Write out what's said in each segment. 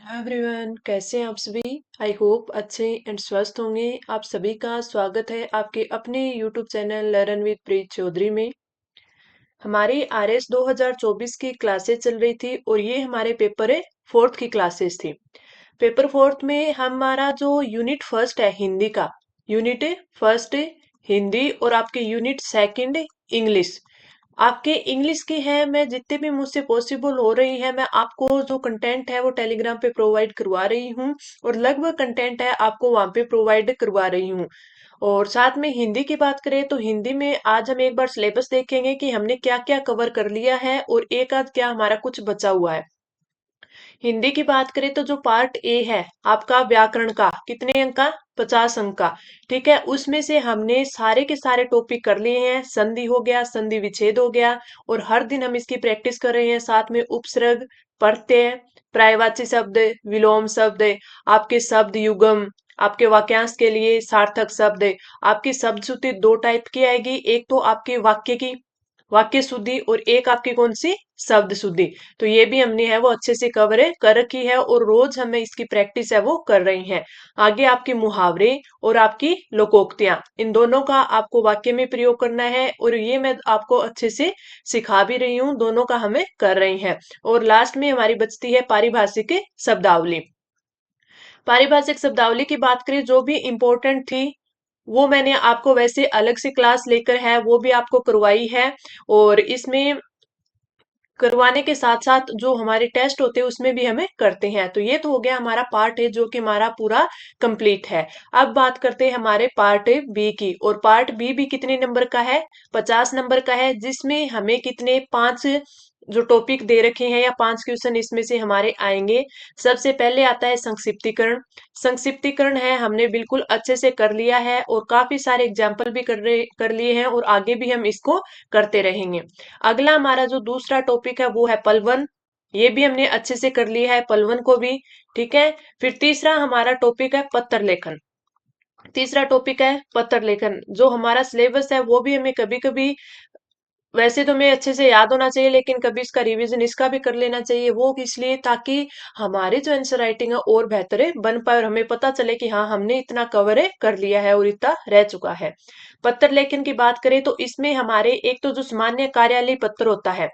Hello everyone, कैसे हैं आप सभी। आई होप अच्छे एंड स्वस्थ होंगे। आप सभी का स्वागत है आपके अपने यूट्यूब चैनल लर्न विद प्रीत चौधरी में। हमारी आरएस 2024 की क्लासेस चल रही थी और ये हमारे पेपर है फोर्थ की क्लासेस थी। पेपर फोर्थ में हमारा जो यूनिट फर्स्ट है हिंदी का, यूनिट फर्स्ट हिंदी और आपके यूनिट सेकंड इंग्लिश, आपके इंग्लिश की है। मैं जितने भी मुझसे पॉसिबल हो रही है मैं आपको जो कंटेंट है वो टेलीग्राम पे प्रोवाइड करवा रही हूँ और लगभग कंटेंट है आपको वहां पे प्रोवाइड करवा रही हूँ। और साथ में हिंदी की बात करें तो हिंदी में आज हम एक बार सिलेबस देखेंगे कि हमने क्या क्या कवर कर लिया है और एक आध क्या हमारा कुछ बचा हुआ है। हिंदी की बात करें तो जो पार्ट ए है आपका व्याकरण का, कितने अंक का, 50 अंक का। ठीक है, उसमें से हमने सारे के सारे टॉपिक कर लिए हैं। संधि हो गया, संधि विच्छेद हो गया और हर दिन हम इसकी प्रैक्टिस कर रहे हैं। साथ में उपसर्ग, प्रत्यय, पर्यायवाची शब्द, विलोम शब्द, आपके शब्द युग्म, आपके वाक्यांश के लिए सार्थक शब्द। आपकी शब्द शुद्धि दो टाइप की आएगी, एक तो आपके वाक्य की वाक्य शुद्धि और एक आपकी कौन सी, शब्द शुद्धि। तो ये भी हमने है वो अच्छे से कवर कर रखी है और रोज हमें इसकी प्रैक्टिस है वो कर रही हैं। आगे आपके मुहावरे और आपकी लोकोक्तियां, इन दोनों का आपको वाक्य में प्रयोग करना है और ये मैं आपको अच्छे से सिखा भी रही हूँ, दोनों का हमें कर रही हैं। और लास्ट में हमारी बचती है पारिभाषिक शब्दावली। पारिभाषिक शब्दावली की बात करें जो भी इम्पोर्टेंट थी वो मैंने आपको वैसे अलग से क्लास लेकर है वो भी आपको करवाई है। और इसमें करवाने के साथ साथ जो हमारे टेस्ट होते हैं उसमें भी हमें करते हैं। तो ये तो हो गया हमारा पार्ट है जो कि हमारा पूरा कंप्लीट है। अब बात करते हैं हमारे पार्ट बी की, और पार्ट बी भी कितने नंबर का है, 50 नंबर का है, जिसमें हमें कितने, पांच जो टॉपिक दे रखे हैं या पांच क्वेश्चन इसमें से हमारे आएंगे। सबसे पहले आता है संक्षिप्तीकरण। संक्षिप्तीकरण है हमने बिल्कुल अच्छे से कर लिया है और काफी सारे एग्जाम्पल भी कर लिए हैं और आगे भी हम इसको करते रहेंगे। अगला हमारा जो दूसरा टॉपिक है वो है पलवन। ये भी हमने अच्छे से कर लिया है पलवन को भी। ठीक है, फिर तीसरा हमारा टॉपिक है पत्र लेखन। तीसरा टॉपिक है पत्र लेखन। जो हमारा सिलेबस है वो भी हमें कभी कभी, वैसे तो हमें अच्छे से याद होना चाहिए लेकिन कभी इसका रिवीजन इसका भी कर लेना चाहिए। वो इसलिए ताकि हमारी जो आंसर राइटिंग है और बेहतर बन पाए और हमें पता चले कि हाँ हमने इतना कवर कर लिया है और इतना रह चुका है। पत्र लेखन की बात करें तो इसमें हमारे एक तो जो सामान्य कार्यालय पत्र होता है,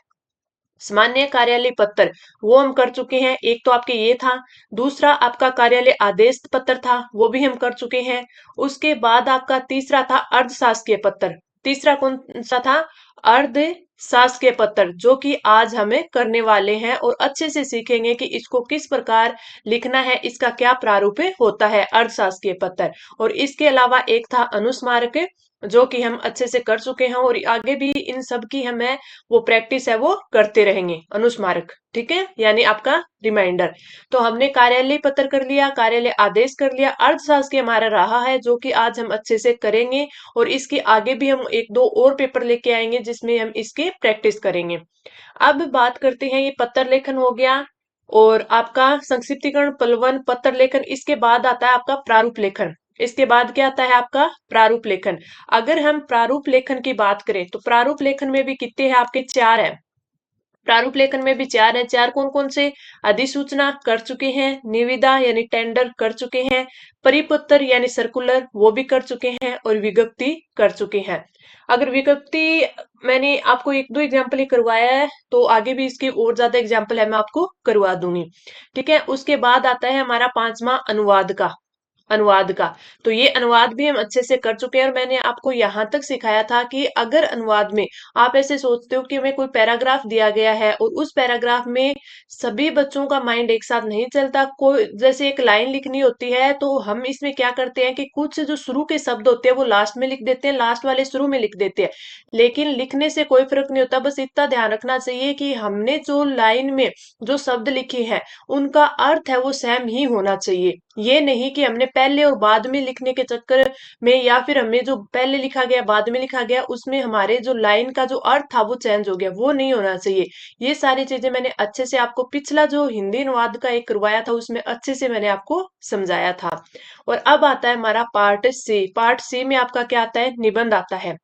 सामान्य कार्यालय पत्र, वो हम कर चुके हैं। एक तो आपके ये था। दूसरा आपका कार्यालय आदेश पत्र था, वो भी हम कर चुके हैं। उसके बाद आपका तीसरा था अर्ध शासकीय पत्र। तीसरा कौन सा था, अर्ध शासकीय पत्र, जो कि आज हमें करने वाले हैं और अच्छे से सीखेंगे कि इसको किस प्रकार लिखना है, इसका क्या प्रारूप होता है अर्थशास्त्रीय पत्र। और इसके अलावा एक था अनुस्मारक, जो कि हम अच्छे से कर चुके हैं और आगे भी इन सब की हमें वो प्रैक्टिस है वो करते रहेंगे। अनुस्मारक, ठीक है, यानी आपका रिमाइंडर। तो हमने कार्यालय पत्र कर लिया, कार्यालय आदेश कर लिया, अर्थशास्त्र हमारा रहा है जो कि आज हम अच्छे से करेंगे और इसके आगे भी हम एक दो और पेपर लेके आएंगे जिसमें हम इसकी प्रैक्टिस करेंगे। अब बात करते हैं, ये पत्र लेखन हो गया और आपका संक्षिप्तीकरण पलवन पत्र लेखन। इसके बाद आता है आपका प्रारूप लेखन। इसके बाद क्या आता है आपका प्रारूप लेखन। अगर हम प्रारूप लेखन की बात करें तो प्रारूप लेखन में भी कितने हैं आपके, चार है। प्रारूप लेखन में भी चार है। चार कौन कौन से, अधिसूचना कर चुके हैं, निविदा यानी टेंडर कर चुके हैं, परिपत्र यानी सर्कुलर वो भी कर चुके हैं और विज्ञप्ति कर चुके हैं। अगर विज्ञप्ति मैंने आपको एक दो एग्जाम्पल ही करवाया है तो आगे भी इसकी और ज्यादा एग्जाम्पल है मैं आपको करवा दूंगी। ठीक है, उसके बाद आता है हमारा पांचवा अनुवाद का। अनुवाद का, तो ये अनुवाद भी हम अच्छे से कर चुके हैं और मैंने आपको यहां तक सिखाया था कि अगर अनुवाद में आप ऐसे सोचते हो कि हमें कोई पैराग्राफ दिया गया है और उस पैराग्राफ में सभी बच्चों का माइंड एक साथ नहीं चलता, कोई जैसे एक लाइन लिखनी होती है तो हम इसमें क्या करते हैं कि कुछ जो शुरू के शब्द होते हैं वो लास्ट में लिख देते हैं, लास्ट वाले शुरू में लिख देते हैं। लेकिन लिखने से कोई फर्क नहीं होता, बस इतना ध्यान रखना चाहिए कि हमने जो लाइन में जो शब्द लिखे हैं उनका अर्थ है वो सेम ही होना चाहिए। ये नहीं कि हमने पहले और बाद में लिखने के चक्कर में या फिर हमें जो पहले लिखा गया बाद में लिखा गया उसमें हमारे जो लाइन का जो अर्थ था वो चेंज हो गया, वो नहीं होना चाहिए। ये सारी चीजें मैंने अच्छे से आपको पिछला जो हिंदी अनुवाद का एक करवाया था उसमें अच्छे से मैंने आपको समझाया था। और अब आता है हमारा पार्ट सी। पार्ट सी में आपका क्या आता है, निबंध आता है।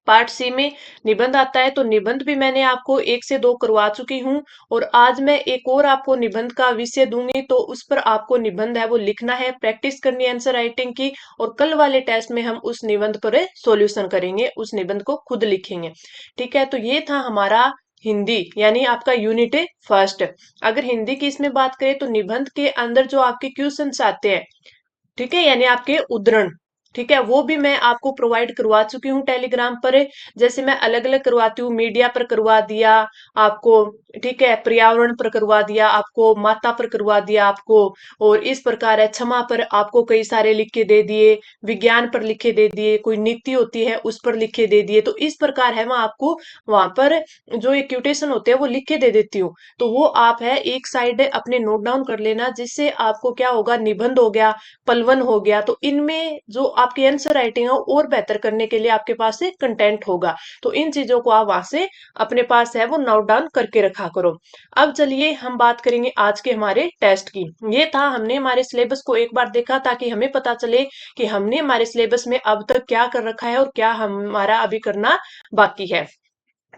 पार्ट सी में निबंध आता है, तो निबंध भी मैंने आपको 1 से 2 करवा चुकी हूँ। और आज मैं एक और आपको निबंध का विषय दूंगी, तो उस पर आपको निबंध है वो लिखना है, प्रैक्टिस करनी है आंसर राइटिंग की। और कल वाले टेस्ट में हम उस निबंध पर सॉल्यूशन करेंगे, उस निबंध को खुद लिखेंगे। ठीक है, तो ये था हमारा हिंदी यानी आपका यूनिट फर्स्ट। अगर हिंदी की इसमें बात करें तो निबंध के अंदर जो आपके क्वेश्चंस आते हैं, ठीक है, यानी आपके उद्धरण, ठीक है, वो भी मैं आपको प्रोवाइड करवा चुकी हूँ टेलीग्राम पर। जैसे मैं अलग अलग करवाती हूँ, मीडिया पर करवा दिया आपको, ठीक है, पर्यावरण पर करवा दिया आपको, माता पर करवा दिया आपको, और इस प्रकार है क्षमा पर आपको कई सारे लिख के दे दिए, विज्ञान पर लिखे दे दिए, कोई नीति होती है उस पर लिखे दे दिए। तो इस प्रकार है मैं आपको वहां पर जो एक क्यूटेशन होते हैं वो लिख के दे देती हूँ। तो वो आप है एक साइड अपने नोट डाउन कर लेना, जिससे आपको क्या होगा, निबंध हो गया, पलवन हो गया, तो इनमें जो आपकी आंसर राइटिंग है और बेहतर करने के लिए आपके पास से कंटेंट होगा। तो इन चीजों को आप वहां से अपने पास है वो नोट डाउन करके रखा करो। अब चलिए हम बात करेंगे आज के हमारे टेस्ट की। ये था, हमने हमारे सिलेबस को एक बार देखा ताकि हमें पता चले कि हमने हमारे सिलेबस में अब तक क्या कर रखा है और क्या हमारा अभी करना बाकी है।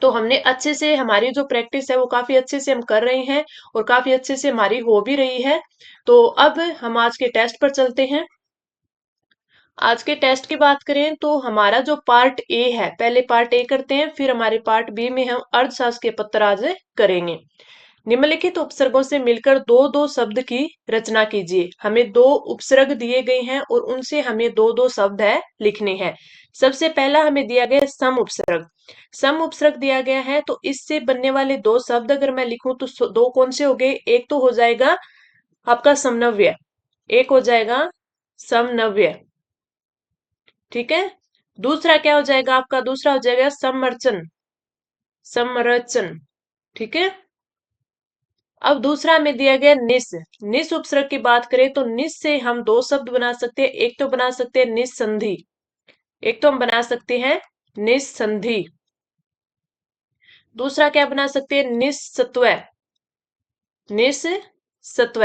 तो हमने अच्छे से, हमारी जो प्रैक्टिस है वो काफी अच्छे से हम कर रहे हैं और काफी अच्छे से हमारी हो भी रही है। तो अब हम आज के टेस्ट पर चलते हैं। आज के टेस्ट की बात करें तो हमारा जो पार्ट ए है, पहले पार्ट ए करते हैं, फिर हमारे पार्ट बी में हम अर्थशास्त्र के पत्र आज करेंगे। निम्नलिखित उपसर्गों से मिलकर दो दो शब्द की रचना कीजिए। हमें दो उपसर्ग दिए गए हैं और उनसे हमें दो दो शब्द है लिखने हैं। सबसे पहला हमें दिया गया है सम उपसर्ग। सम उपसर्ग दिया गया है, तो इससे बनने वाले दो शब्द अगर मैं लिखूं तो दो कौन से हो गए, एक तो हो जाएगा आपका समनव्य, एक हो जाएगा समनव्य, ठीक है। दूसरा क्या हो जाएगा आपका, दूसरा हो जाएगा समरचन, समरचन, ठीक है। अब दूसरा हमें दिया गया निस। निस उपसर्ग की बात करें तो निस से हम दो शब्द बना सकते हैं। एक तो बना सकते हैं निस्संधि, एक तो हम बना सकते हैं निस्संधि। दूसरा क्या बना सकते हैं, निस्सत्व, निस्सत्व।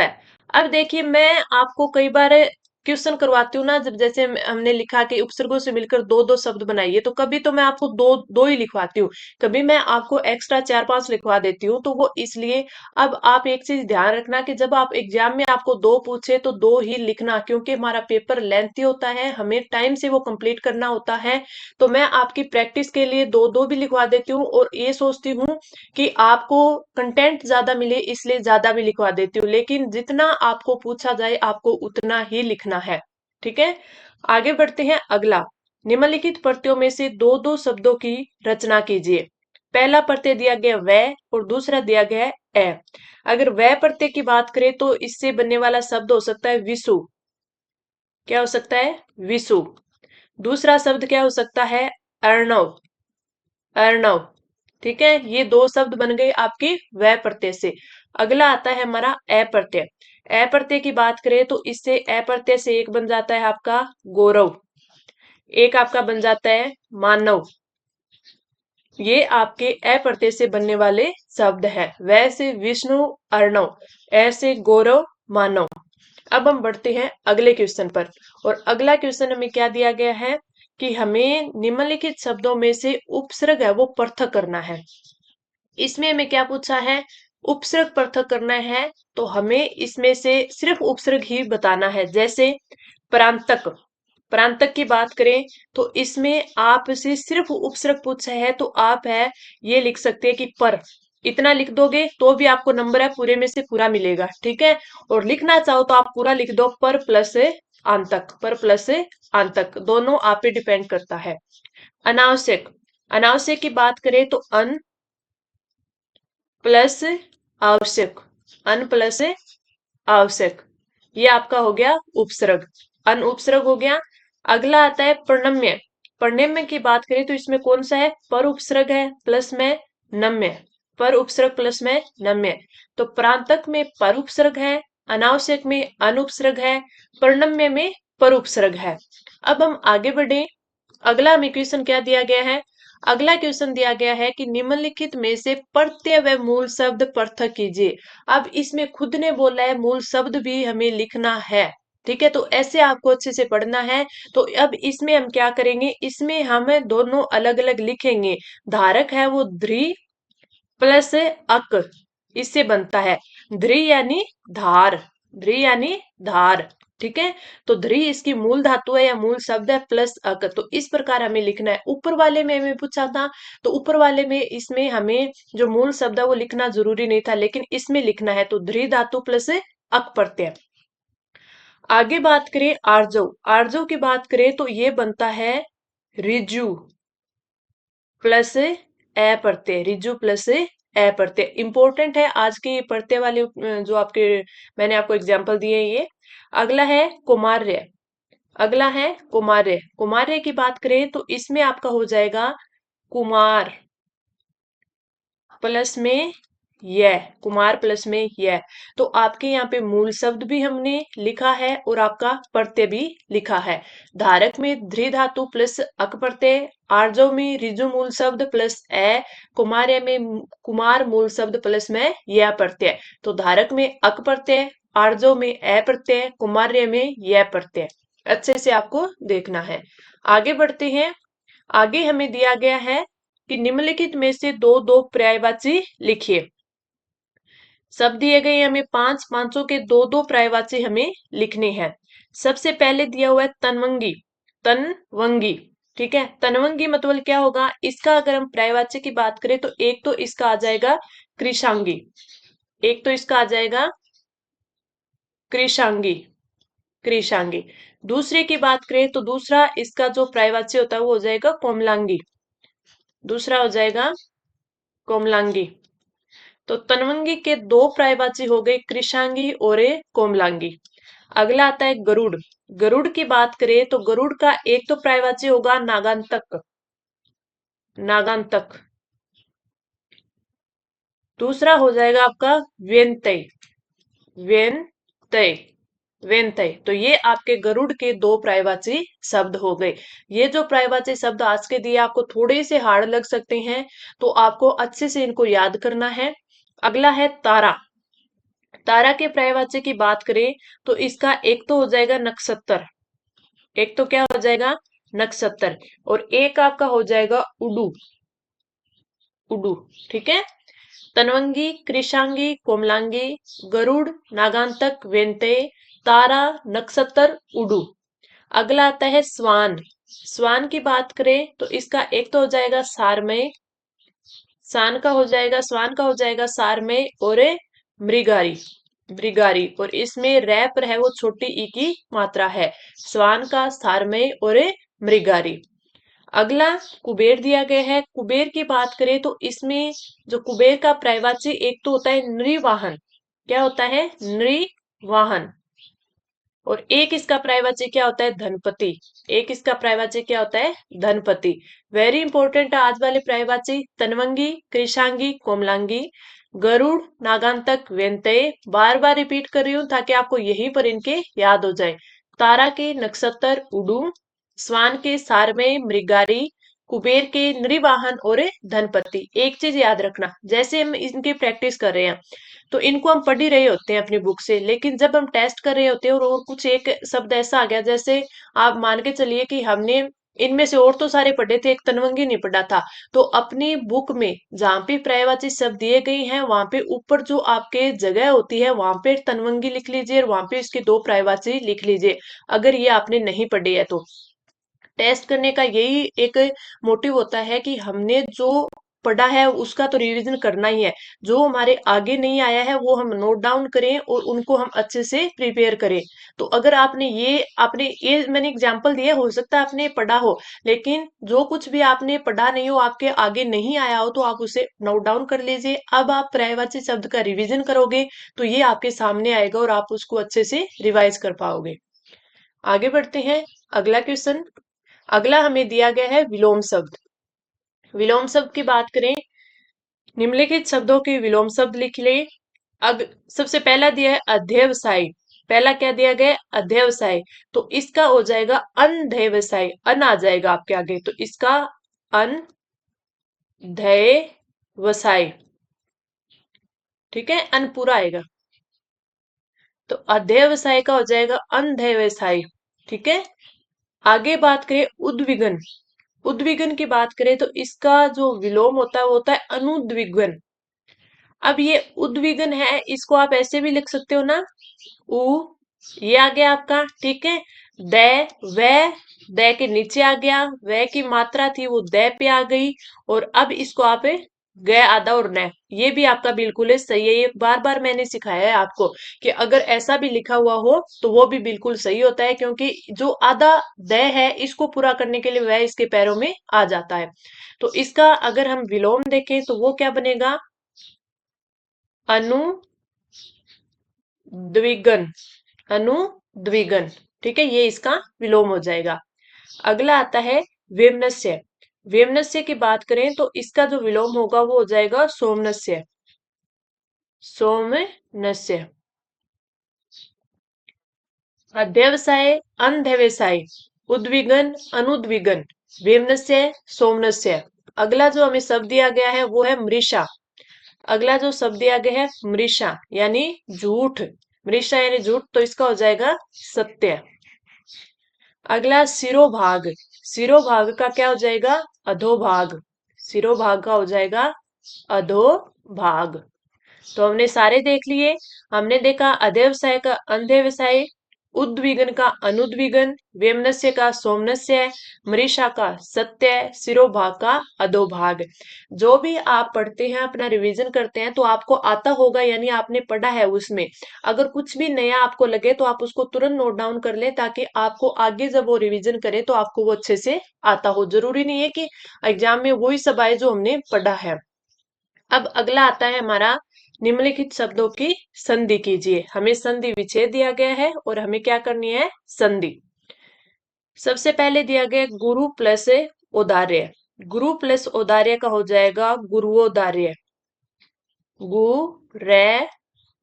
अब देखिए मैं आपको कई बार क्वेश्चन करवाती हूँ ना, जब जैसे हमने लिखा कि उपसर्गों से मिलकर दो दो शब्द बनाइए, तो कभी तो मैं आपको दो दो ही लिखवाती हूँ, कभी मैं आपको एक्स्ट्रा 4-5 लिखवा देती हूँ। तो वो इसलिए, अब आप एक चीज ध्यान रखना कि जब आप एग्जाम में आपको दो पूछे तो दो ही लिखना, क्योंकि हमारा पेपर लेंथी होता है, हमें टाइम से वो कंप्लीट करना होता है। तो मैं आपकी प्रैक्टिस के लिए दो दो भी लिखवा देती हूँ, और ये सोचती हूँ कि आपको कंटेंट ज्यादा मिले इसलिए ज्यादा भी लिखवा देती हूँ, लेकिन जितना आपको पूछा जाए आपको उतना ही लिखना है, ठीक है। आगे बढ़ते हैं, अगला, निम्नलिखित प्रत्ययों में से दो दो शब्दों की रचना कीजिए। पहला प्रत्यय दिया गया वह और दूसरा दिया गया है ए। अगर वह प्रत्यय की बात करें तो इससे बनने वाला शब्द हो सकता है विशु। क्या हो सकता है, विशु। दूसरा शब्द क्या हो सकता है, अर्णव, अर्णव, ठीक है। ये दो शब्द बन गए आपके वह प्रत्यय से। अगला आता है हमारा अ प्रत्यय। अ प्रत्यय की बात करें तो इससे अ प्रत्यय से एक बन जाता है आपका गौरव, एक आपका बन जाता है मानव। ये आपके अ प्रत्यय से बनने वाले शब्द है। वैसे विष्णु, अर्णव, ऐसे गौरव, मानव। अब हम बढ़ते हैं अगले क्वेश्चन पर, और अगला क्वेश्चन हमें क्या दिया गया है कि हमें निम्नलिखित शब्दों में से उपसर्ग है वो पृथक करना है। इसमें हमें क्या पूछा है, उपसर्ग पृथक करना है, तो हमें इसमें से सिर्फ उपसर्ग ही बताना है। जैसे प्रांतक, प्रांतक की बात करें तो इसमें आपसे सिर्फ उपसर्ग पूछा है, तो आप है ये लिख सकते हैं कि पर, इतना लिख दोगे तो भी आपको नंबर है पूरे में से पूरा मिलेगा, ठीक है। और लिखना चाहो तो आप पूरा लिख दो, पर प्लस आंतक, पर प्लस आंतक, दोनों आप पे डिपेंड करता है। अनावश्यक, अनावश्यक की बात करें तो अन प्लस आवश्यक, अन प्लस आवश्यक, ये आपका हो गया उपसर्ग, अन उपसर्ग हो गया। अगला आता है प्रणम्य। प्रणम्य की बात करें तो इसमें कौन सा है, पर उपसर्ग है प्लस में नम्य, पर उपसर्ग प्लस में नम्य। तो प्रांतक में पर उपसर्ग है, अनावश्यक में अनुपसर्ग है, प्रणम्य में पर उपसर्ग है। अब हम आगे बढ़े, अगला हमें क्वेश्चन क्या दिया गया है, अगला क्वेश्चन दिया गया है कि निम्नलिखित में से प्रत्यय व मूल शब्द पृथक कीजिए। अब इसमें खुद ने बोला है मूल शब्द भी हमें लिखना है, ठीक है, तो ऐसे आपको अच्छे से पढ़ना है। तो अब इसमें हम क्या करेंगे, इसमें हम दोनों अलग अलग लिखेंगे। धारक है वो ध्री प्लस अक, इससे बनता है ध्री यानी धार, ध्री यानी धार। ठीक है, तो ध्री इसकी मूल धातु है या मूल शब्द है, प्लस अक, तो इस प्रकार हमें लिखना है। ऊपर वाले में हमें पूछा था, तो ऊपर वाले में इसमें हमें जो मूल शब्द है वो लिखना जरूरी नहीं था, लेकिन इसमें लिखना है। तो ध्री धातु प्लस अक प्रत्यय। आगे बात करें आर्जव, आर्जव की बात करें तो ये बनता है रिजु प्लस ए प्रत्यय, रिजु प्लस ए प्रत्यय। इंपॉर्टेंट है आज के ये प्रत्यय वाले जो आपके मैंने आपको एग्जांपल दिए हैं ये। अगला है कुमार्य, अगला है कुमार्य। कुमार्य की बात करें तो इसमें आपका हो जाएगा कुमार प्लस में यह, कुमार प्लस में यह। तो आपके यहाँ पे मूल शब्द भी हमने लिखा है और आपका प्रत्यय भी लिखा है। धारक में ध्री धातु प्लस अक प्रत्यय, आर्जव में रिजु मूल शब्द प्लस ए, कुमार्य में कुमार मूल शब्द प्लस में यह प्रत्यय। तो धारक में अक प्रत्यय, आर्जव में ए प्रत्यय, कुमार्य में यह प्रत्यय। अच्छे से आपको देखना है। आगे बढ़ते हैं। आगे हमें दिया गया है कि निम्नलिखित में से दो दो पर्यायवाची लिखिए। सब दिए गए हमें पांच, पांचों के दो दो पर्यायवाची हमें लिखने हैं। सबसे पहले दिया हुआ है तनवंगी, तनवंगी। ठीक है, तनवंगी मतलब क्या होगा, इसका अगर हम पर्यायवाची की बात करें तो एक तो इसका आ जाएगा कृषांगी, एक तो इसका आ जाएगा कृषांगी, कृषांगी। दूसरे की बात करें तो दूसरा इसका जो पर्यायवाची होता है वो हो जाएगा कोमलांगी, दूसरा हो जाएगा कोमलांगी। तो तनवंगी के दो पर्यायवाची हो गए, कृषांगी और कोमलांगी। अगला आता है गरुड़, गरुड़ की बात करें तो गरुड़ का एक तो पर्यायवाची होगा नागांतक, नागांतक। दूसरा हो जाएगा आपका व्यंतय, व्यंतय, व्यंतय। तो ये आपके गरुड़ के दो पर्यायवाची शब्द हो गए। ये जो पर्यायवाची शब्द आज के दिए आपको थोड़े से हार्ड लग सकते हैं, तो आपको अच्छे से इनको याद करना है। अगला है तारा, तारा के पर्यायवाची की बात करें तो इसका एक तो हो जाएगा नक्षत्र, एक तो क्या हो जाएगा नक्षत्र, और एक आपका हो जाएगा उडू, उडू। ठीक है, तनवंगी, कृषांगी, कोमलांगी, गरुड़, नागांतक, व्यंतय, तारा, नक्षत्र, उडू। अगला आता है स्वान, स्वान की बात करें तो इसका एक तो हो जाएगा सारमय, स्वान का हो जाएगा, स्वान का हो जाएगा सारमय और मृगारी, मृगारी। और इसमें रै पर है वो छोटी ई की मात्रा है, स्वान का, सारमय और मृगारी। अगला कुबेर दिया गया है, कुबेर की बात करें तो इसमें जो कुबेर का पर्यायवाची एक तो होता है नृवाहन, क्या होता है नृवाहन, और एक इसका पर्यायवाची क्या होता है धनपति, एक इसका पर्यायवाची क्या होता है धनपति। वेरी इंपॉर्टेंट है आज वाले पर्यायवाची, तनवंगी, कृषांगी, कोमलांगी, गरुड़, नागांतक, व्यंतय। बार बार रिपीट कर रही हूं ताकि आपको यहीं पर इनके याद हो जाए। तारा के नक्षत्र उडू, स्वान के सारमेय मृगारी, कुबेर के नृवाहन और धनपति। एक चीज याद रखना, जैसे हम इनकी प्रैक्टिस कर रहे हैं तो इनको हम पढ़ ही रहे होते हैं अपनी बुक से, लेकिन जब हम टेस्ट कर रहे होते हैं और कुछ एक शब्द ऐसा आ गया, जैसे आप मान के चलिए कि हमने इनमें से और तो सारे पढ़े थे, एक तनवंगी नहीं पढ़ा था, तो अपनी बुक में जहां पे पर्यायवाची शब्द दिए गए हैं वहां पे ऊपर जो आपके जगह होती है वहां पे तनवंगी लिख लीजिए और वहां पे इसके दो पर्यायवाची लिख लीजिए, अगर ये आपने नहीं पढ़े है तो। टेस्ट करने का यही एक मोटिव होता है कि हमने जो पढ़ा है उसका तो रिवीजन करना ही है, जो हमारे आगे नहीं आया है वो हम नोट डाउन करें और उनको हम अच्छे से प्रिपेयर करें। तो अगर आपने ये मैंने एग्जांपल दिया, हो सकता है आपने पढ़ा हो, लेकिन जो कुछ भी आपने पढ़ा नहीं हो, आपके आगे नहीं आया हो, तो आप उसे नोट डाउन कर लीजिए। अब आप पर्यायवाची शब्द का रिवीजन करोगे तो ये आपके सामने आएगा और आप उसको अच्छे से रिवाइज कर पाओगे। आगे बढ़ते हैं। अगला क्वेश्चन, अगला हमें दिया गया है विलोम शब्द। विलोम शब्द की बात करें, निम्नलिखित शब्दों के विलोम शब्द लिख ले। अब सबसे पहला दिया है अध्यवसायी, पहला क्या दिया गया है अध्यवसाय, तो इसका हो जाएगा अनध्यवसाय, अन आ जाएगा आपके आगे, तो इसका अनध्यवसाय। ठीक है, अन पूरा आएगा। तो अध्यवसाय का हो जाएगा अंध्यवसाय। ठीक है। आगे बात करें उद्विग्न। उद्विग्न की बात करें तो इसका जो विलोम होता है वो होता है अनुद्विग्न। अब ये उद्विग्न है, इसको आप ऐसे भी लिख सकते हो ना, उ, ये आ गया आपका। ठीक है। द, वह, द के नीचे आ गया, वह की मात्रा थी वो द पे आ गई, और अब इसको आप ग आधा और न, ये भी आपका बिल्कुल सही है। ये बार बार मैंने सिखाया है आपको कि अगर ऐसा भी लिखा हुआ हो तो वो भी बिल्कुल सही होता है, क्योंकि जो आधा द है इसको पूरा करने के लिए वह इसके पैरों में आ जाता है। तो इसका अगर हम विलोम देखें तो वो क्या बनेगा, अनुद्विगन। अनुद्विगन। ठीक है, ये इसका विलोम हो जाएगा। अगला आता है वेमनस्य। वेमनस्य की बात करें तो इसका जो विलोम होगा वो हो जाएगा सोमनस्य। सोमनस्य। अध्यवसाय, अनध्यवसाय, उद्विगन, अनुद्विगन, वेमनस्य, सोमनस्य। अगला जो हमें शब्द दिया गया है वो है मृषा। अगला जो शब्द दिया गया है मृषा यानी झूठ। मृषा यानी झूठ, तो इसका हो जाएगा सत्य। अगला सिरोभाग। सिरोभाग का क्या हो जाएगा, अधोभाग। सिरोभाग का हो जाएगा अधोभाग। तो हमने सारे देख लिए। हमने देखा अध्यवसाय का अंध्यवसाय, उद्विग्न का अनुद्विग्न, वेमनस्य का सोमनस्य, मृषा का सत्य, सिरोभाग का अधोभाग। जो भी आप पढ़ते हैं अपना रिवीजन करते हैं तो आपको आता होगा, यानी आपने पढ़ा है उसमें। अगर कुछ भी नया आपको लगे तो आप उसको तुरंत नोट डाउन कर लें, ताकि आपको आगे जब वो रिवीजन करे तो आपको वो अच्छे से आता हो। जरूरी नहीं है कि एग्जाम में वही सब आए जो हमने पढ़ा है। अब अगला आता है हमारा निम्नलिखित शब्दों की संधि कीजिए। हमें संधि विच्छेद दिया गया है और हमें क्या करनी है, संधि। सबसे पहले दिया गया गुरु प्लस औदार्य। गुरु प्लस औदार्य का हो जाएगा गुरुवोदार्य। गु, रे,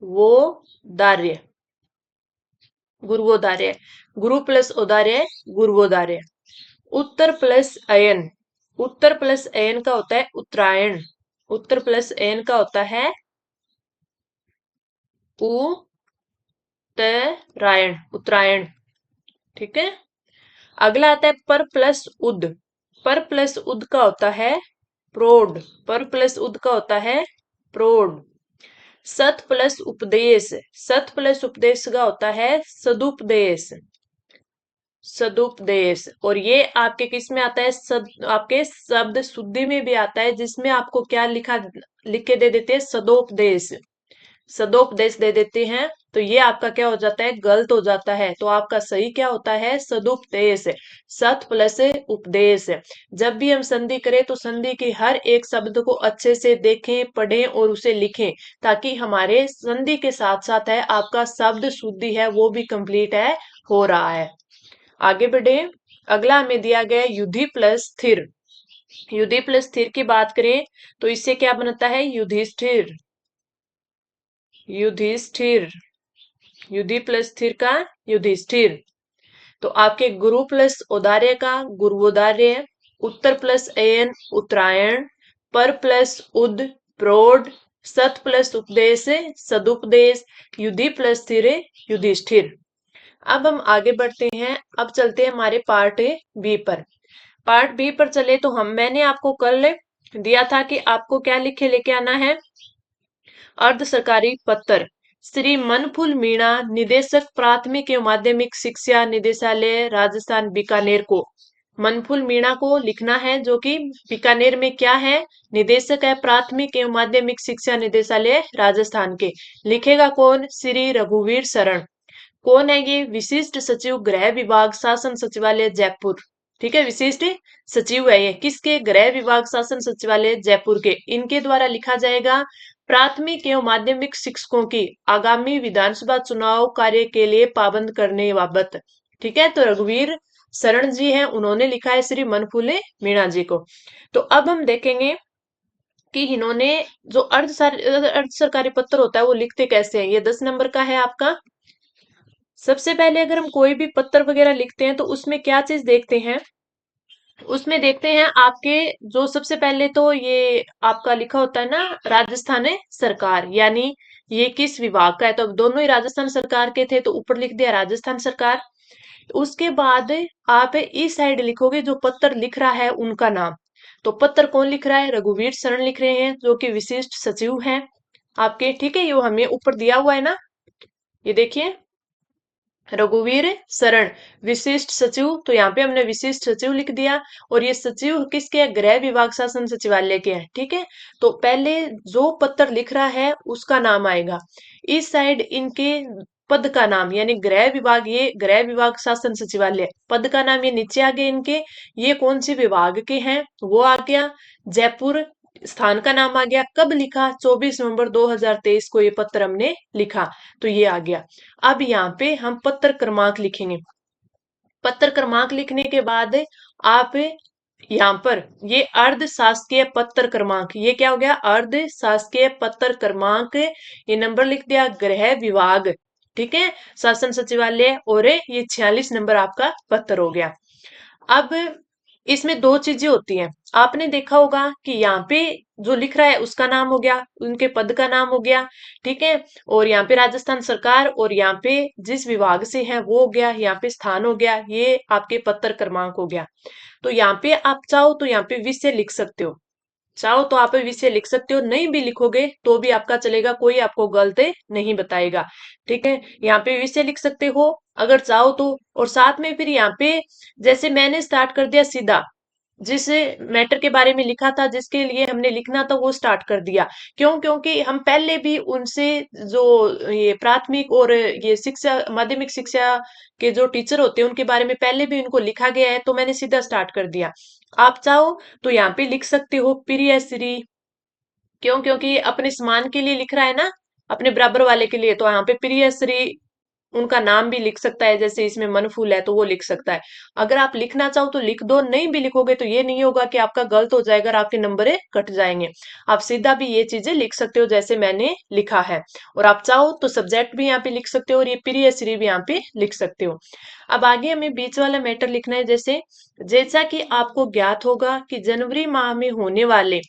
वो, दार्य। गुरुवोदार्य। गुरु प्लस औदार्य, गुरुवोदार्य। उत्तर प्लस अयन। उत्तर प्लस अयन का होता है उत्तरायण। उत्तर प्लस अयन का होता है उत्तरायण, उत्तरायण। ठीक है। अगला आता है पर प्लस उद। पर प्लस उद का होता है प्रोड। पर प्लस उद का होता है प्रोड। सत प्लस उपदेश। सत प्लस उपदेश का होता है सदुपदेश। सदुपदेश। और ये आपके किस में आता है, आपके शब्द शुद्धि में भी आता है, जिसमें आपको क्या लिखा, लिख के दे देते हैं सदोपदेश। सदोपदेश दे देते हैं तो ये आपका क्या हो जाता है, गलत हो जाता है। तो आपका सही क्या होता है, सदुपदेश। सत प्लस उपदेश। जब भी हम संधि करें तो संधि के हर एक शब्द को अच्छे से देखें, पढ़ें और उसे लिखें, ताकि हमारे संधि के साथ साथ है आपका शब्द शुद्धि है वो भी कंप्लीट है, हो रहा है। आगे बढ़े। अगला हमें दिया गया है युधि प्लस स्थिर। युधि प्लस स्थिर की बात करें तो इससे क्या बनता है, युधिष्ठिर। युधिष्ठिर। युधि प्लस स्थिर का युधिष्ठिर। तो आपके गुरु प्लस औदार्य का गुरुवोदार्य, उत्तर प्लस अयन उत्तरायण, पर प्लस उद प्रोड, सत प्लस उपदेश सदुपदेश, युधि प्लस स्थिर युधिष्ठिर। अब हम आगे बढ़ते हैं। अब चलते हैं हमारे पार्ट बी पर। पार्ट बी पर चले तो मैंने आपको कल दिया था कि आपको क्या लिखे लेके आना है, अर्ध सरकारी पत्र। श्री मनफुल मीणा, निदेशक प्राथमिक एवं माध्यमिक शिक्षा निदेशालय राजस्थान बीकानेर को, मनफुल मीणा को लिखना है, जो कि बीकानेर में क्या है, निदेशक है प्राथमिक एवं माध्यमिक शिक्षा निदेशालय राजस्थान के। लिखेगा कौन, श्री रघुवीर शरण। कौन है ये, विशिष्ट सचिव गृह विभाग शासन सचिवालय जयपुर। ठीक है, विशिष्ट सचिव है ये, किसके, गृह विभाग शासन सचिवालय जयपुर के। इनके द्वारा लिखा जाएगा प्राथमिक एवं माध्यमिक शिक्षकों की आगामी विधानसभा चुनाव कार्य के लिए पाबंद करने बाबत। ठीक है, तो रघुवीर शरण जी हैं, उन्होंने लिखा है श्री मनफुले मीणा जी को। तो अब हम देखेंगे कि इन्होंने जो अर्ध सरकारी पत्र होता है वो लिखते कैसे हैं। ये 10 नंबर का है आपका। सबसे पहले अगर हम कोई भी पत्र वगैरह लिखते हैं तो उसमें क्या चीज देखते हैं, उसमें देखते हैं आपके जो सबसे पहले तो ये आपका लिखा होता है ना, राजस्थान सरकार, यानी ये किस विभाग का है, तो अब दोनों ही राजस्थान सरकार के थे तो ऊपर लिख दिया राजस्थान सरकार। उसके बाद आप इस साइड लिखोगे जो पत्र लिख रहा है उनका नाम। तो पत्र कौन लिख रहा है, रघुवीर शरण लिख रहे हैं जो कि विशिष्ट सचिव हैं आपके, ठीक है। ये हमें ऊपर दिया हुआ है ना, ये देखिए रघुवीर शरण विशिष्ट सचिव, तो यहाँ पे हमने विशिष्ट सचिव लिख दिया। और ये सचिव किसके हैं, गृह विभाग शासन सचिवालय के हैं, ठीक है। तो पहले जो पत्र लिख रहा है उसका नाम आएगा, इस साइड इनके पद का नाम, यानी गृह विभाग, ये गृह विभाग शासन सचिवालय, पद का नाम ये नीचे आ गए इनके, ये कौन से विभाग के हैं वो आ गया, जयपुर स्थान का नाम आ गया, कब लिखा 24 नवंबर 2023 को ये पत्र हमने लिखा, तो ये आ गया। अब यहाँ पे हम पत्र क्रमांक लिखेंगे। पत्र क्रमांक लिखने के बाद आप यहाँ पर ये अर्ध शासकीय पत्र क्रमांक, ये क्या हो गया, अर्ध शासकीय पत्र क्रमांक, ये नंबर लिख दिया गृह विभाग, ठीक है, शासन सचिवालय, और ये 46 नंबर आपका पत्र हो गया। अब इसमें दो चीजें होती हैं, आपने देखा होगा कि यहाँ पे जो लिख रहा है उसका नाम हो गया, उनके पद का नाम हो गया, ठीक है, और यहाँ पे राजस्थान सरकार, और यहाँ पे जिस विभाग से है वो हो गया, यहाँ पे स्थान हो गया, ये आपके पत्र क्रमांक हो गया। तो यहाँ पे आप चाहो तो यहाँ पे विषय लिख सकते हो, चाहो तो आप विषय लिख सकते हो, नहीं भी लिखोगे तो भी आपका चलेगा, कोई आपको गलत नहीं बताएगा, ठीक है। यहाँ पे विषय लिख सकते हो अगर चाहो तो। और साथ में फिर यहाँ पे जैसे मैंने स्टार्ट कर दिया सीधा, जिस मैटर के बारे में लिखा था, जिसके लिए हमने लिखना था वो स्टार्ट कर दिया। क्यों, क्योंकि हम पहले भी उनसे जो ये प्राथमिक और ये शिक्षा, माध्यमिक शिक्षा के जो टीचर होते हैं उनके बारे में पहले भी उनको लिखा गया है, तो मैंने सीधा स्टार्ट कर दिया। आप चाहो तो यहाँ पे लिख सकते हो प्रिय श्री, क्यों, क्योंकि अपने समान के लिए लिख रहा है ना, अपने बराबर वाले के लिए, तो यहाँ पे प्रिय श्री उनका नाम भी लिख सकता है, जैसे इसमें मनफूल है तो वो लिख सकता है। अगर आप लिखना चाहो तो लिख दो, नहीं भी लिखोगे तो ये नहीं होगा कि आपका गलत हो जाएगा और आपके नंबर कट जाएंगे। आप सीधा भी ये चीजें लिख सकते हो जैसे मैंने लिखा है। और आप चाहो तो सब्जेक्ट भी यहाँ पे लिख सकते हो, और ये प्रिय श्री भी यहाँ पे लिख सकते हो। अब आगे हमें बीच वाला मैटर लिखना है, जैसे जैसा कि आपको ज्ञात होगा कि जनवरी माह में होने वाले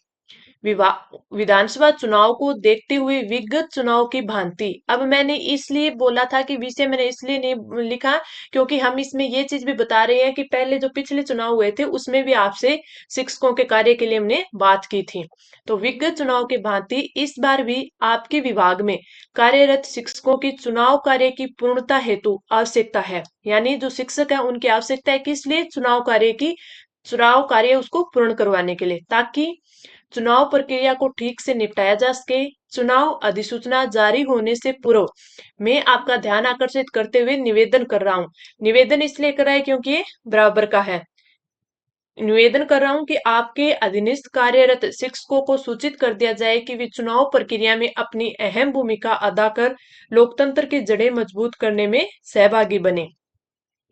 विधानसभा चुनाव को देखते हुए विगत चुनाव की भांति, अब मैंने इसलिए बोला था कि विषय मैंने इसलिए नहीं लिखा क्योंकि हम इसमें ये चीज भी बता रहे हैं कि पहले जो पिछले चुनाव हुए थे उसमें भी आपसे शिक्षकों के कार्य के लिए हमने बात की थी। तो विगत चुनाव की भांति इस बार भी आपके विभाग में कार्यरत शिक्षकों की चुनाव कार्य की पूर्णता हेतु आवश्यकता है, यानी जो शिक्षक है उनकी आवश्यकता है किस लिए, चुनाव कार्य उसको पूर्ण करवाने के लिए, ताकि चुनाव प्रक्रिया को ठीक से निपटाया जा सके। चुनाव अधिसूचना जारी होने से पूर्व मैं आपका ध्यान आकर्षित करते हुए निवेदन कर रहा हूँ। निवेदन इसलिए कर रहा है क्योंकि ये बराबर का है। निवेदन कर रहा हूं कि आपके अधीनस्थ कार्यरत शिक्षकों को सूचित कर दिया जाए कि वे चुनाव प्रक्रिया में अपनी अहम भूमिका अदा कर लोकतंत्र की जड़ें मजबूत करने में सहभागी बने।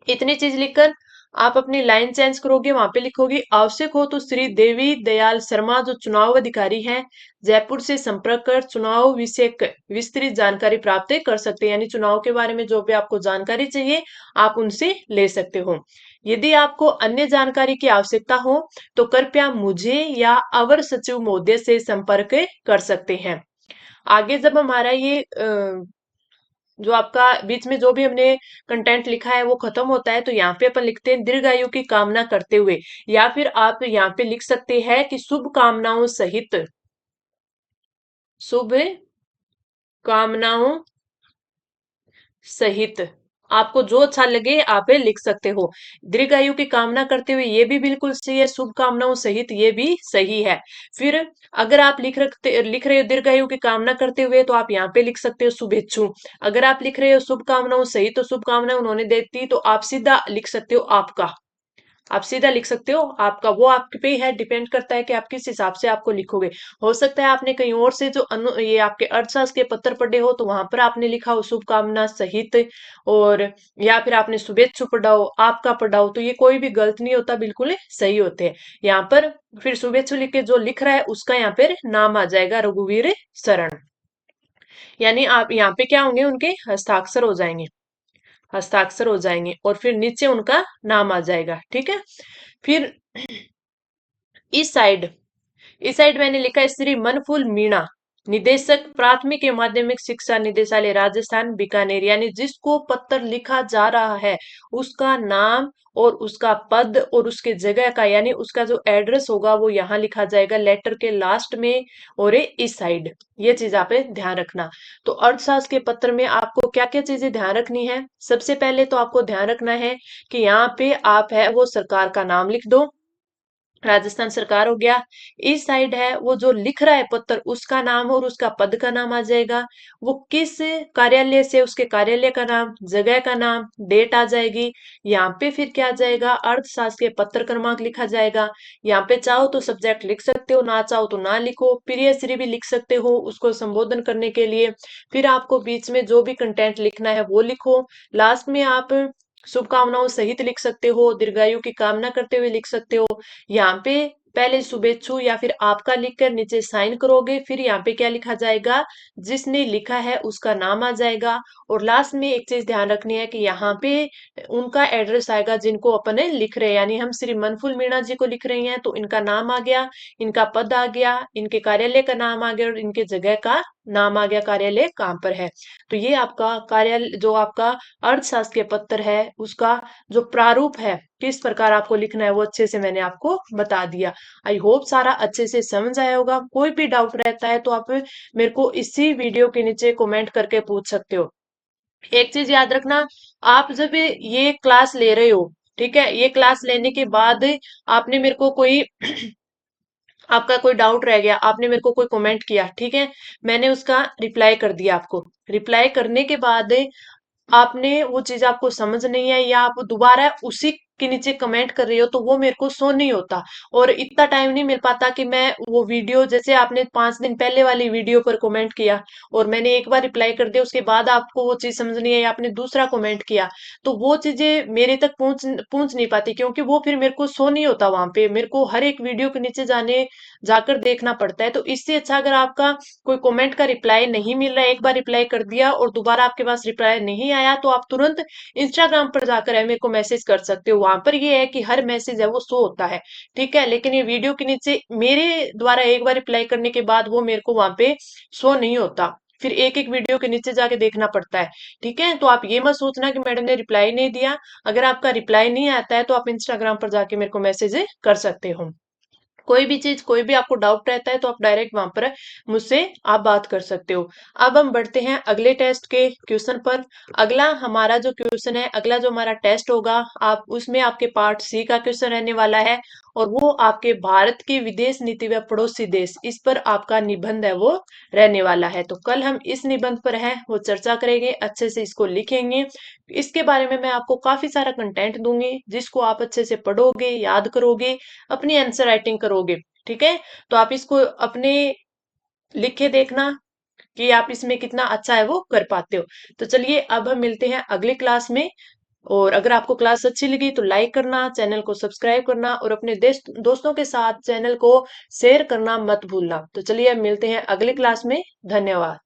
इतनी चीज लिखकर आप अपनी लाइन चेंज करोगे, वहां पे लिखोगे आवश्यक हो तो श्री देवी दयाल शर्मा जो चुनाव अधिकारी हैं जयपुर से संपर्क कर चुनाव विषयक विस्तृत जानकारी प्राप्त कर सकते हैं, यानी चुनाव के बारे में जो भी आपको जानकारी चाहिए आप उनसे ले सकते हो। यदि आपको अन्य जानकारी की आवश्यकता हो तो कृपया मुझे या अवर सचिव महोदय से संपर्क कर सकते हैं। आगे जब हमारा ये जो आपका बीच में जो भी हमने कंटेंट लिखा है वो खत्म होता है, तो यहाँ पे अपन लिखते हैं दीर्घायु की कामना करते हुए, या फिर आप यहाँ पे लिख सकते हैं कि शुभ कामनाओं सहित, शुभ कामनाओं सहित, आपको जो अच्छा लगे आप ये लिख सकते हो। दीर्घायु की कामना करते हुए ये भी बिल्कुल सही है, शुभकामनाओं सहित ये भी सही है। फिर अगर आप लिख रहे हो दीर्घायु की कामना करते हुए तो आप यहाँ पे लिख सकते हो शुभेच्छु। अगर आप लिख रहे हो शुभकामनाओं सहित तो शुभकामनाएं उन्होंने देती तो आप सीधा लिख सकते हो आपका, आप सीधा लिख सकते हो आपका, वो आप पे है, डिपेंड करता है कि आप किस हिसाब से आपको लिखोगे। हो सकता है आपने कहीं और से जो ये आपके अर्थशास्त्र के पत्र पढ़े हो तो वहां पर आपने लिखा हो शुभकामना सहित, और या फिर आपने शुभेच्छु पढ़ा हो, आपका पढ़ा हो, तो ये कोई भी गलत नहीं होता, बिल्कुल सही होते हैं। यहाँ पर फिर शुभेच्छु लिख के जो लिख रहा है उसका यहाँ पर नाम आ जाएगा रघुवीर शरण, यानी आप यहाँ पे क्या होंगे, उनके हस्ताक्षर हो जाएंगे, हस्ताक्षर हो जाएंगे, और फिर नीचे उनका नाम आ जाएगा, ठीक है। फिर इस साइड, इस साइड मैंने लिखा है श्री मनफुल मीणा, निदेशक प्राथमिक एवं माध्यमिक शिक्षा निदेशालय राजस्थान बीकानेर, यानी जिसको पत्र लिखा जा रहा है उसका नाम और उसका पद और उसके जगह का, यानी उसका जो एड्रेस होगा वो यहाँ लिखा जाएगा लेटर के लास्ट में और इस साइड। ये चीज आप ध्यान रखना। तो अर्थशास्त्र के पत्र में आपको क्या क्या चीजें ध्यान रखनी है? सबसे पहले तो आपको ध्यान रखना है कि यहाँ पे आप है वो सरकार का नाम लिख दो, राजस्थान सरकार हो गया। इस साइड है वो जो लिख रहा है पत्र उसका नाम और उसका पद का नाम आ जाएगा। वो किस कार्यालय से, उसके कार्यालय का नाम, जगह का नाम, डेट आ जाएगी। यहाँ पे फिर क्या आ जाएगा, अर्थशास्त्र के पत्र क्रमांक लिखा जाएगा। यहाँ पे चाहो तो सब्जेक्ट लिख सकते हो, ना चाहो तो ना लिखो, प्रियश्री भी लिख सकते हो उसको संबोधन करने के लिए। फिर आपको बीच में जो भी कंटेंट लिखना है वो लिखो। लास्ट में आप शुभकामनाओं सहित लिख सकते हो, दीर्घायु की कामना करते हुए लिख सकते हो। यहाँ पे पहले शुभेच्छु या फिर आपका लिखकर नीचे साइन करोगे, फिर यहाँ पे क्या लिखा जाएगा, जिसने लिखा है उसका नाम आ जाएगा। और लास्ट में एक चीज ध्यान रखनी है कि यहाँ पे उनका एड्रेस आएगा जिनको अपन लिख रहे हैं, यानी हम श्री मनफुल मीणा जी को लिख रहे हैं तो इनका नाम आ गया, इनका पद आ गया, इनके कार्यालय का नाम आ गया और इनके जगह का नाम आ गया, कार्यालय कहाँ पर है। तो ये आपका कार्यालय, जो आपका अर्थशास्त्र के पत्र है उसका जो प्रारूप है, किस प्रकार आपको लिखना है, वो अच्छे से मैंने आपको बता दिया। आई होप सारा अच्छे से समझ आया होगा। कोई भी डाउट रहता है तो आप मेरे को इसी वीडियो के नीचे कमेंट करके पूछ सकते हो। एक चीज याद रखना, आप जब ये क्लास ले रहे हो, ठीक है, ये क्लास लेने के बाद आपने मेरे को कोई आपका कोई डाउट रह गया, आपने मेरे को कोई कमेंट किया, ठीक है, मैंने उसका रिप्लाई कर दिया आपको। रिप्लाई करने के बाद आपने वो चीज आपको समझ नहीं आई या आप दोबारा उसी के नीचे कमेंट कर रही हो तो वो मेरे को शो नहीं होता, और इतना टाइम नहीं मिल पाता कि मैं वो वीडियो, जैसे आपने 5 दिन पहले वाली वीडियो पर कमेंट किया और मैंने एक बार रिप्लाई कर दिया, उसके बाद आपको वो चीज समझ नहीं आई, आपने दूसरा कमेंट किया, तो वो चीजें मेरे तक पहुंच पहुंच नहीं पाती, क्योंकि वो फिर मेरे को शो नहीं होता वहां पे, मेरे को हर एक वीडियो के नीचे जाने जाकर देखना पड़ता है। तो इससे अच्छा अगर आपका कोई कमेंट का रिप्लाई नहीं मिल रहा है, एक बार रिप्लाई कर दिया और दोबारा आपके पास रिप्लाई नहीं आया, तो आप तुरंत इंस्टाग्राम पर जाकर है मेरे को मैसेज कर सकते हो। वहां पर ये है कि हर मैसेज है वो शो होता है, ठीक है, लेकिन ये वीडियो के नीचे मेरे द्वारा एक बार रिप्लाई करने के बाद वो मेरे को वहां पे शो नहीं होता, फिर एक एक वीडियो के नीचे जाके देखना पड़ता है। ठीक है, तो आप ये मत सोचना कि मैडम ने रिप्लाई नहीं दिया। अगर आपका रिप्लाई नहीं आता है तो आप इंस्टाग्राम पर जाके मेरे को मैसेज कर सकते हो। कोई भी चीज, कोई भी आपको डाउट रहता है तो आप डायरेक्ट वहां पर मुझसे आप बात कर सकते हो। अब हम बढ़ते हैं अगले टेस्ट के क्वेश्चन पर। अगला हमारा जो क्वेश्चन है, अगला जो हमारा टेस्ट होगा, आप उसमें आपके पार्ट सी का क्वेश्चन रहने वाला है, और वो आपके भारत की विदेश नीति व पड़ोसी देश, इस पर आपका निबंध है वो रहने वाला है। तो कल हम इस निबंध पर है वो चर्चा करेंगे, अच्छे से इसको लिखेंगे। इसके बारे में मैं आपको काफी सारा कंटेंट दूंगी जिसको आप अच्छे से पढ़ोगे, याद करोगे, अपनी आंसर राइटिंग करोगे। ठीक है, तो आप इसको अपने लिखे देखना कि आप इसमें कितना अच्छा है वो कर पाते हो। तो चलिए अब हम मिलते हैं अगली क्लास में। और अगर आपको क्लास अच्छी लगी तो लाइक करना, चैनल को सब्सक्राइब करना और अपने दोस्तों के साथ चैनल को शेयर करना मत भूलना। तो चलिए अब मिलते हैं अगली क्लास में। धन्यवाद।